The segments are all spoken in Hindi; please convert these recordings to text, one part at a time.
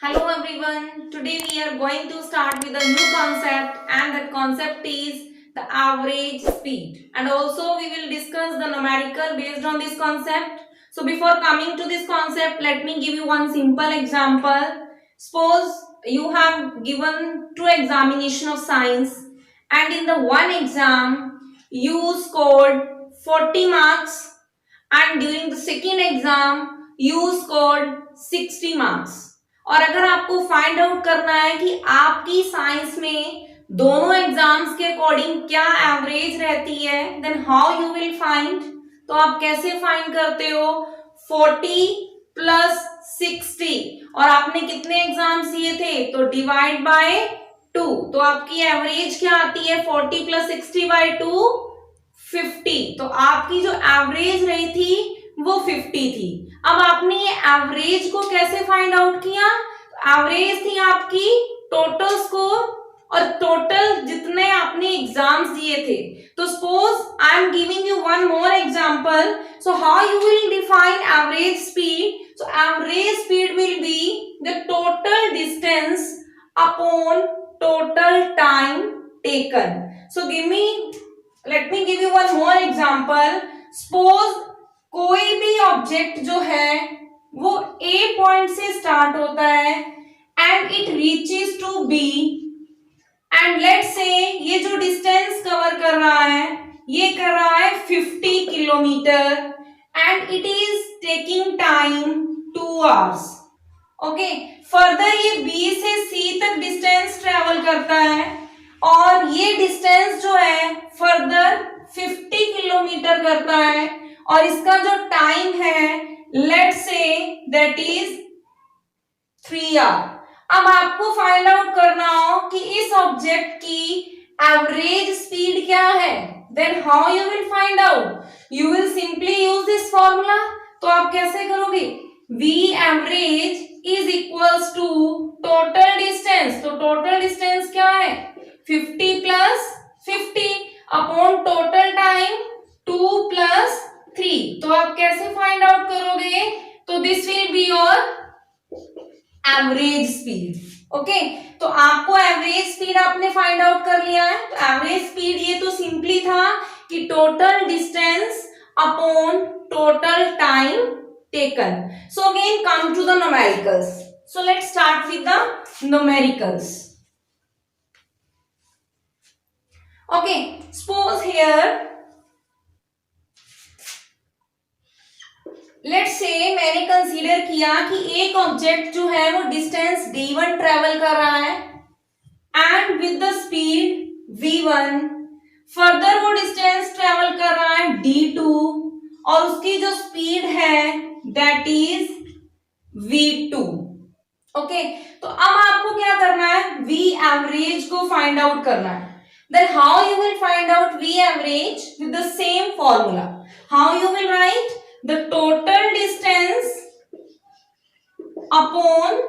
Hello everyone. Today we are going to start with a new concept and that concept is the average speed. And also we will discuss the numerical based on this concept. So before coming to this concept, let me give you one simple example. Suppose you have given two examination of science and in the one exam you scored 40 marks and during the second exam you scored 60 marks. और अगर आपको फाइंड आउट करना है कि आपकी साइंस में दोनों एग्जाम्स के अकॉर्डिंग क्या एवरेज रहती है, then how you will find. तो आप कैसे फाइंड करते हो? 40 प्लस 60 और आपने कितने एग्जाम्स दिए थे तो डिवाइड बाय 2, तो आपकी एवरेज क्या आती है? 40 प्लस 60 बाय 2 50. तो आपकी जो एवरेज रही थी वो 50 थी. अब आपने ये एवरेज को कैसे फाइंड आउट किया? एवरेज थी आपकी टोटल स्कोर और टोटल जितने आपने एग्जाम्स दिए थे. तो suppose I am giving you one more example. So how you will define average speed? So average speed will be the total distance upon total time taken. So let me give you one more example. Suppose कोई भी ऑब्जेक्ट जो है वो ए पॉइंट से स्टार्ट होता है and it reaches to B and let's say ये जो डिस्टेंस कवर कर रहा है ये कर रहा है 50 kilometre and it is taking time 2 hours. Okay, further ये बी से सी तक डिस्टेंस ट्रेवल करता है और ये डिस्टेंस जो है फर्दर 50 किलोमीटर करता है और इसका जो टाइम है let's say that is 3 our. अब आपको फाइंड आउट करना हो कि इस ऑब्जेक्ट की एवरेज स्पीड क्या है, then how you will find out? You will simply use this formula. तो आप कैसे करोगे? V average is equals to total distance. तो टोटल डिस्टेंस क्या है? 50 plus 50 upon total time 2 plus 3. तो आप कैसे फाइंड आउट करोगे? तो this will be your average speed. Okay, तो आपको एवरेज स्पीड आपने फाइंड आउट कर लिया है. तो एवरेज स्पीड ये तो सिंपली था कि total distance upon total time taken. So again come to the numericals. So let's start with the numericals. Okay, suppose here let's say मैंने कंसीडर किया कि एक ऑब्जेक्ट जो है वो डिस्टेंस d1 ट्रेवल कर रहा है and with the speed v1. Further वो डिस्टेंस ट्रेवल कर रहा है d2 और उसकी जो स्पीड है दैट इज v2. ओके, तो अब आपको क्या करना है? v एवरेज को फाइंड आउट करना है. Then how you will find out v average? With the same formula. How you will write? The total distance upon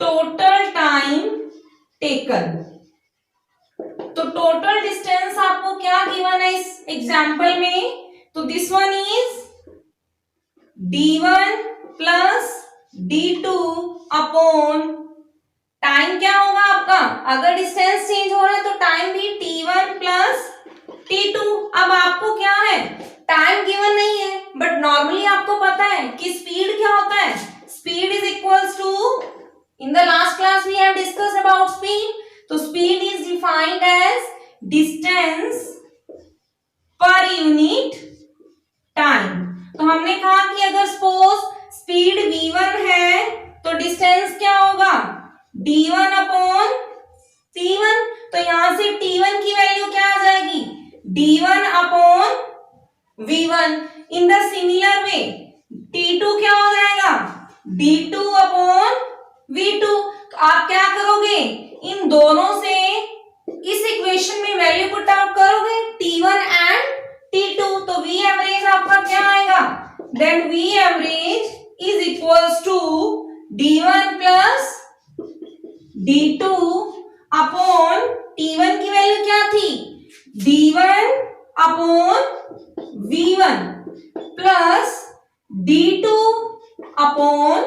total time taken. तो total distance आपको क्या गिवन है इस एग्जाम्पल में? तो this one is d1 plus d2 upon time क्या होगा आपका? अगर डिस्टेंस चेंज हो रहा है तो टाइम भी t1 प्लस t2. अब आपको क्या है? टाइम गिवन नहीं है बट नॉर्मली आपको पता है कि स्पीड क्या होता है? Speed is equals to, in the last class we have discussed about speed. तो speed is defined as distance per unit time. तो हमने कहा कि अगर सपोज स्पीड v1 है तो डिस्टेंस क्या होगा? d1 upon t1. तो यहां से t1 की वैल्यू क्या आ जाएगी? d1 upon v1. In the similar way t2 क्या हो जाएगा? d2 upon v2. तो आप क्या करोगे? इन दोनों से इस इक्वेशन में वैल्यू पुट आउट करोगे t1 एंड t2. तो v एवरेज आपका क्या आएगा? Then v average is equals to d1 plus d2 upon t1 की वैल्यू क्या थी? d1 upon v1 plus d2 upon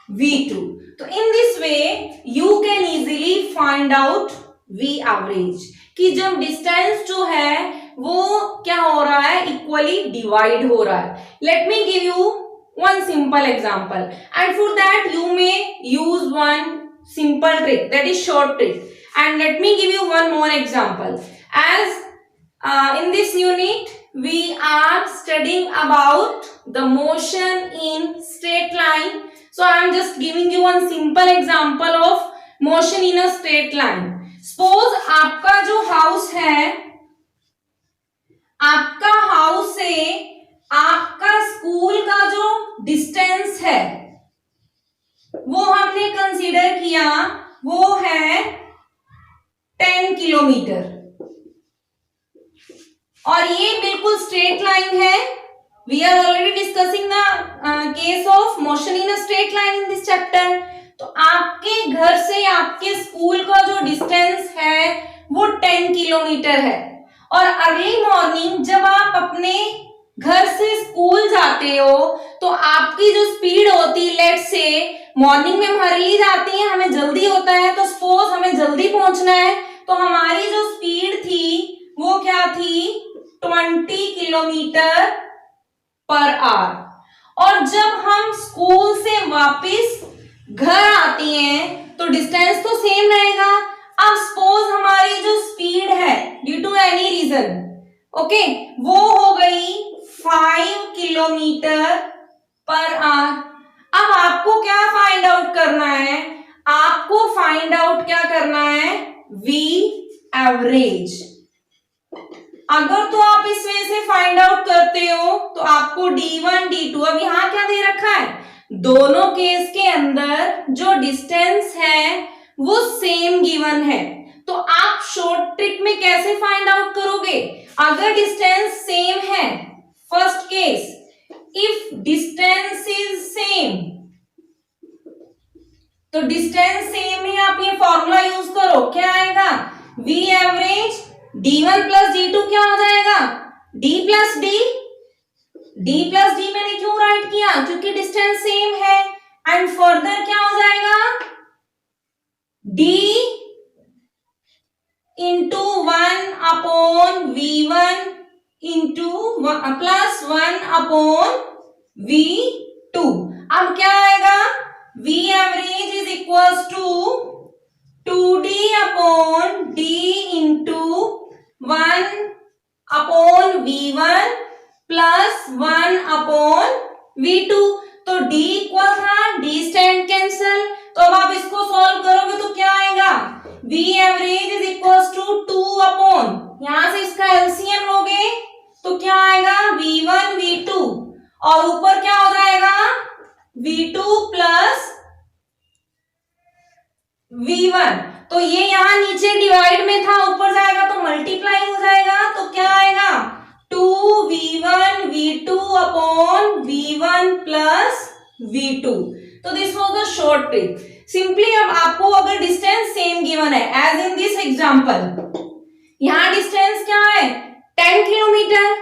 V2. तो in this way you can easily find out V average कि जब डिस्टेंस जो है वो क्या हो रहा है, इक्वली डिवाइड हो रहा है. Let me give you one simple example, and for that you may use one simple trick, that is short trick. And let me give you one more example. As in this unit we are studying about the motion in straight line, so I am just giving you one simple example of motion in a straight line. Suppose आपका जो हाउस है, आपका हाउस से आपका स्कूल का जो डिस्टेंस है वो हमने कंसीडर किया, वो है 10 किलोमीटर, और ये बिल्कुल स्ट्रेट लाइन है. We are already discussing the case of motion in a straight line in this chapter. तो आपके घर से आपके स्कूल का जो डिस्टेंस है वो 10 किलोमीटर है, और अर्ली मॉर्निंग जब आप अपने घर से स्कूल जाते हो तो आपकी जो स्पीड होती है, लेट्स से मॉर्निंग में हम अर्ली जाती हैं, हमें जल्दी होता है, तो सपोज हमें जल्दी पहुंचना है, तो हमारी जो स्पीड थी वो क्या थी, 20 किलोमीटर पर आवर. और जब हम स्कूल से वापस घर आती हैं तो डिस्टेंस तो सेम रहेगा. अब सपोज हमारी जो स्पीड है due to any reason, okay, वो हो गई 5 किलोमीटर पर आवर. अब आपको क्या फाइंड आउट करना है, आपको फाइंड आउट क्या करना है, V एवरेज. अगर तो आप इस वे से फाइंड आउट करते हो तो आपको D1 D2, अब यहां क्या दे रखा है, दोनों केस के अंदर जो डिस्टेंस है वो सेम गिवन है. तो आप शॉर्ट ट्रिक में कैसे फाइंड आउट करोगे, अगर डिस्टेंस सेम है, first case, if distance is same, तो डिस्टेंस सेम है, आप ये फॉर्मूला यूज करो, क्या आएगा, V average D1 plus D2 क्या हो जाएगा, D plus D. D plus D मैंने क्यों राइट किया, क्योंकि डिस्टेंस सेम है. एंड फर्दर क्या हो जाएगा, D into 1 upon V1 into plus 1 upon V2. अब क्या आएगा, V average is equals to 2D upon D into 1 upon V1 plus 1 upon V2. तो D इक्वल था, D स्टैंड कैंसल, तो अब आप इसको सॉल्व करोगे तो क्या आएगा, V average is equals to 2 upon, यहां से इसका एलसीएम लोगे तो क्या आएगा, V1 V2, और ऊपर क्या हो जाएगा, V2 प्लस V1. तो ये यहां नीचे डिवाइड में था, ऊपर जाएगा तो मल्टीप्लाई हो जाएगा, तो क्या आएगा, 2V1 V2 upon V1 plus V2. तो this was the short trick. Simply अब आपको अगर डिस्टेंस सेम गिवन है, एज इन दिस एग्जांपल, यहां डिस्टेंस क्या है, 10 किलोमीटर.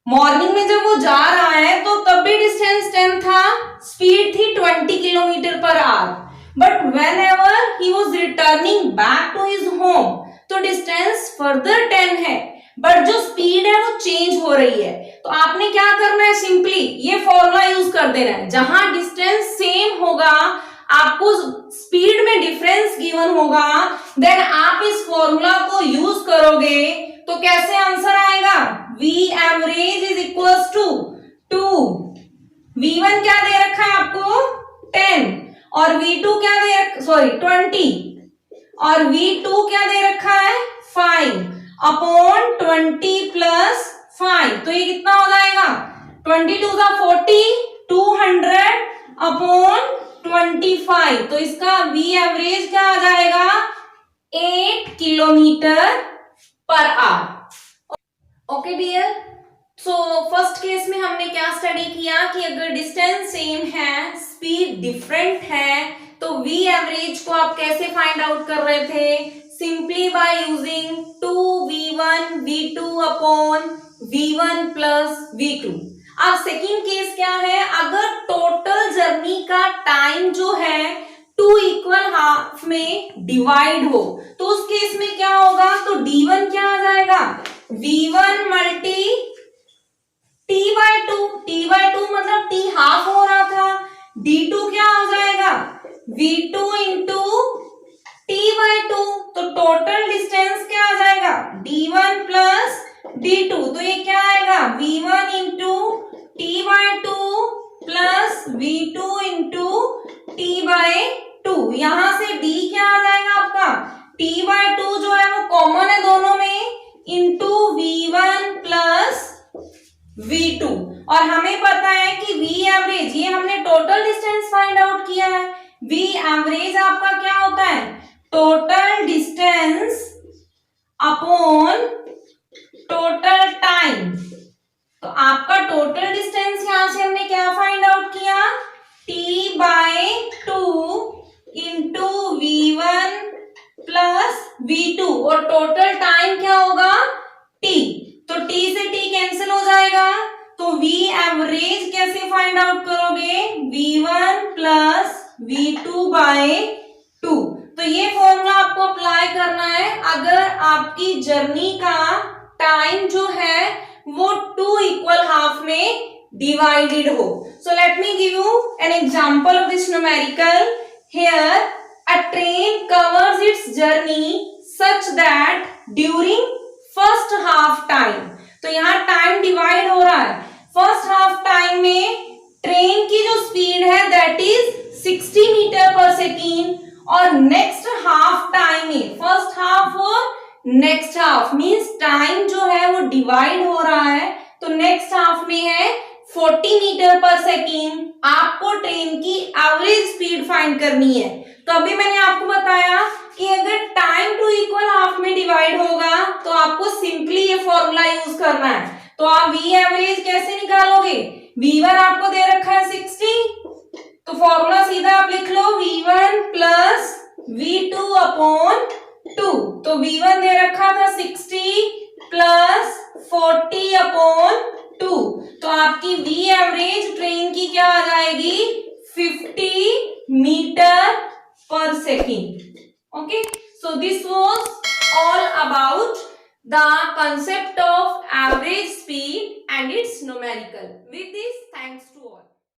मॉर्निंग में जब वो जा रहा है तो तब भी डिस्टेंस 10 था, स्पीड थी 20 kilometre per our. But whenever he was returning back to his home, तो डिस्टेंस फर्दर 10 है, बट जो स्पीड है वो चेंज हो रही है. तो आपने क्या करना है, सिंपली ये फॉर्मूला यूज कर देना है. जहां डिस्टेंस सेम होगा, आपको स्पीड में डिफरेंस गिवन होगा, देन आप इस फॉर्मूला को यूज करोगे तो कैसे आंसर आएगा, V average is equals to 2. V1 क्या दे रखा है आपको, 10, और V2 क्या दे, सॉरी 20, और V2 क्या दे रखा है, 5 अपॉन 20 प्लस 5. तो ये कितना हो जाएगा, 22 का 40, 200 अपॉन 25. तो इसका V एवरेज क्या आ जाएगा, 8 kilometre per hour. Okay dear, so first case में हमने क्या स्टडी किया कि अगर डिस्टेंस सेम है, स्पीड डिफरेंट है, तो V एवरेज को आप कैसे फाइंड आउट कर रहे थे, simply by using 2V1 V2 upon V1 plus V2. अब सेकंड केस क्या है, अगर टोटल जर्नी का टाइम जो है 2 इक्वल हाफ में डिवाइड हो तो उस केस में क्या होगा, तो d1 क्या आ जाएगा, v1 मल्टी t/2 मतलब t हाफ हो रहा था, d2 क्या हो जाएगा, v2 इंटू t/2, तो टोटल डिस्टेंस क्या आ जाएगा, d1 प्लस d2, तो ये क्या आएगा, v1 into t/2 plus v2 into t/2, यहां से d क्या आ जाएगा आपका, t/2 जो है वो कॉमन है दोनों में, इंटू v1 प्लस v2, और हमें पता है कि v एवरेज, ये हमने टोटल डिस्टेंस फाइंड आउट किया है, v एवरेज आपका क्या होता है, total distance upon total time, तो आपका टोटल डिस्टेंस यहां से हमने क्या फाइंड आउट किया, t/2 into v1 plus v2, और टोटल टाइम क्या होगा, t, तो t से t कैंसिल हो जाएगा, तो v एवरेज कैसे फाइंड आउट करोगे, v1 प्लस v2/2, तो ये फॉर्मूला आपको अप्लाई करना है अगर आपकी जर्नी का टाइम जो है वो 2 इक्वल हाफ में डिवाइडेड हो. So let me give you an example of this numerical. Here a train covers its journey such that during first half time, तो यहाँ टाइम डिवाइड हो रहा है, फर्स्ट हाफ टाइम में ट्रेन की जो स्पीड है दैट इज 60 मीटर पर सेकेंड, और नेक्स्ट हाफ टाइम में फर्स्ट हाफ और नेक्स्ट हाफ मींस टाइम जो है वो डिवाइड हो रहा है, तो नेक्स्ट हाफ में है 40 मीटर पर सेकेंड. आपको ट्रेन की एवरेज स्पीड फाइंड करनी है. तो अभी मैंने आपको बताया कि अगर टाइम 2 इक्वल हाफ में डिवाइड होगा तो आपको सिंपली ये फॉर्मूला यूज करना है. तो आप v एवरेज कैसे निकालोगे, v1 आपको दे रखा है 60, तो फॉर्मूला सीधा आप लिख लो v1 प्लस v2 अपॉन 2, तो v1 दे रखा था 60 प्लस 40 अपॉन 2, तो आपकी v एवरेज ट्रेन की क्या आ जाएगी, 50 मीटर पर second. Okay, so this was all about the concept of average speed and its numerical. With this, thanks to all.